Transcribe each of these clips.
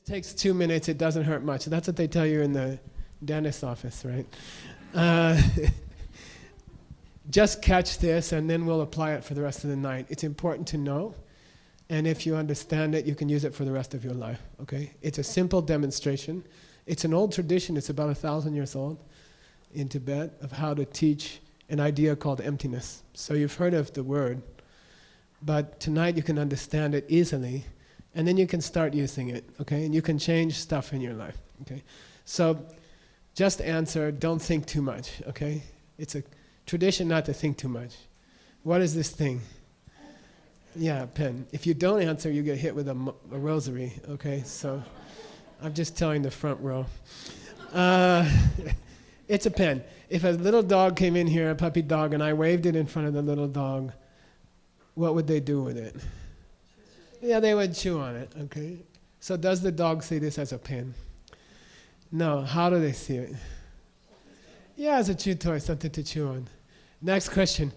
It takes 2 minutes, it doesn't hurt much. That's what they tell you in the dentist's office, right? Just catch this and then we'll apply it for the rest of the night. It's important to know, and if you understand it, you can use it for the rest of your life, okay? It's a simple demonstration. It's an old tradition, it's about 1,000 years old in Tibet, of how to teach an idea called emptiness. So you've heard of the word, but tonight you can understand it easily, and then you can start using it, okay? And you can change stuff in your life, okay? So just answer, don't think too much, okay? It's a tradition not to think too much. What is this thing? Yeah, pen. If you don't answer, you get hit with a rosary, okay? So I'm just telling the front row. It's a pen. If a little dog came in here, a puppy dog, and I waved it in front of the little dog, what would they do with it? Yeah, they would chew on it, okay? So does the dog see this as a pen? No. How do they see it? Yeah, as a chew toy, something to chew on. Next question.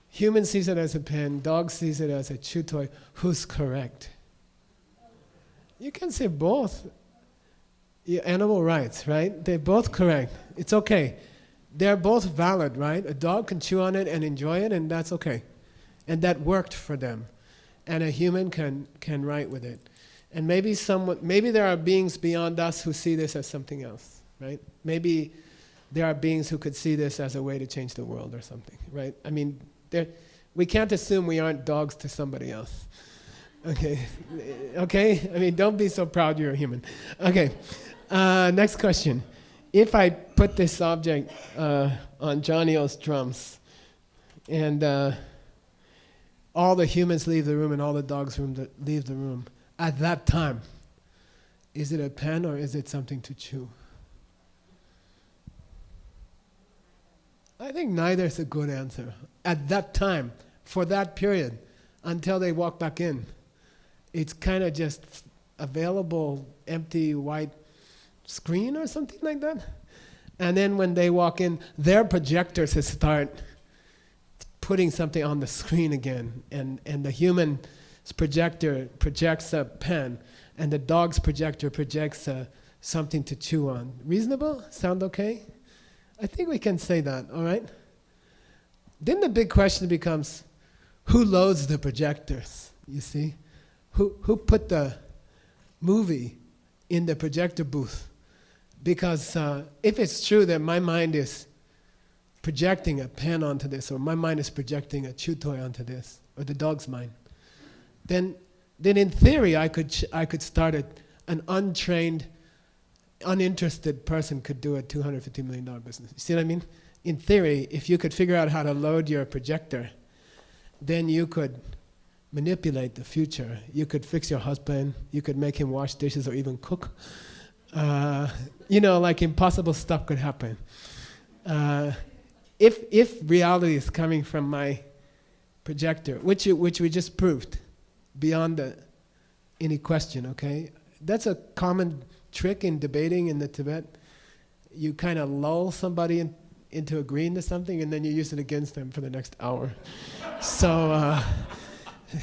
Human sees it as a pen, dog sees it as a chew toy. Who's correct? You can say both. Animal rights, right? They're both correct. It's okay. They're both valid, right? A dog can chew on it and enjoy it, and that's okay. And that worked for them. And a human can write with it. And maybe there are beings beyond us who see this as something else, right? Maybe there are beings who could see this as a way to change the world or something, right? I mean, we can't assume we aren't dogs to somebody else. Okay? Okay? I mean, don't be so proud you're a human. Okay. Next question. If I put this object on Johnny O's drums, and all the humans leave the room and all the dogs leave the room, at that time, is it a pen or is it something to chew? I think neither is a good answer. At that time, for that period, until they walk back in, it's kind of just available, empty, white screen or something like that. And then when they walk in, their projectors start putting something on the screen again. And the human's projector projects a pen, and the dog's projector projects something to chew on. Reasonable? Sound okay? I think we can say that, all right? Then the big question becomes, who loads the projectors, you see? Who put the movie in the projector booth? Because if it's true that my mind is projecting a pen onto this, or my mind is projecting a chew toy onto this, or the dog's mind, then in theory I could start an untrained, uninterested person could do a $250 million business. You see what I mean? In theory, if you could figure out how to load your projector, then you could manipulate the future. You could fix your husband, you could make him wash dishes or even cook. You know, like impossible stuff could happen. If reality is coming from my projector, which we just proved, beyond any question, okay? That's a common trick in debating in the Tibet. You kind of lull somebody into agreeing to something, and then you use it against them for the next hour. So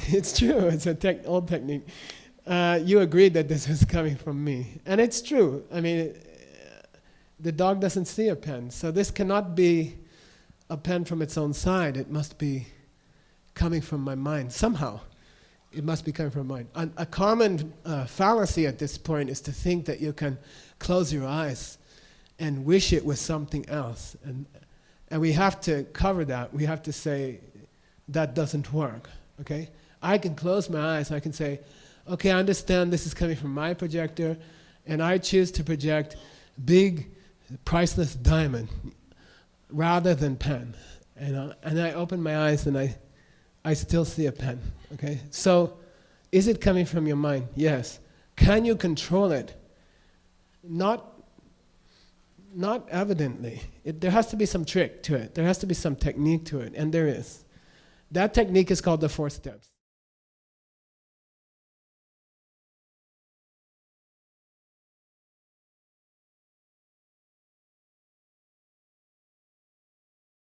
it's true. It's an old technique. You agreed that this was coming from me, and it's true. I mean, the dog doesn't see a pen, so this cannot be a pen from its own side. It must be coming from my mind somehow. It must be coming from mind. A common fallacy at this point is to think that you can close your eyes and wish it was something else. And we have to cover that. We have to say, that doesn't work, okay? I can close my eyes, I can say, okay, I understand this is coming from my projector, and I choose to project big, priceless diamond rather than pen. And I open my eyes and I still see a pen, okay? So, is it coming from your mind? Yes. Can you control it? Not evidently. There has to be some trick to it. There has to be some technique to it, and there is. That technique is called the 4 steps.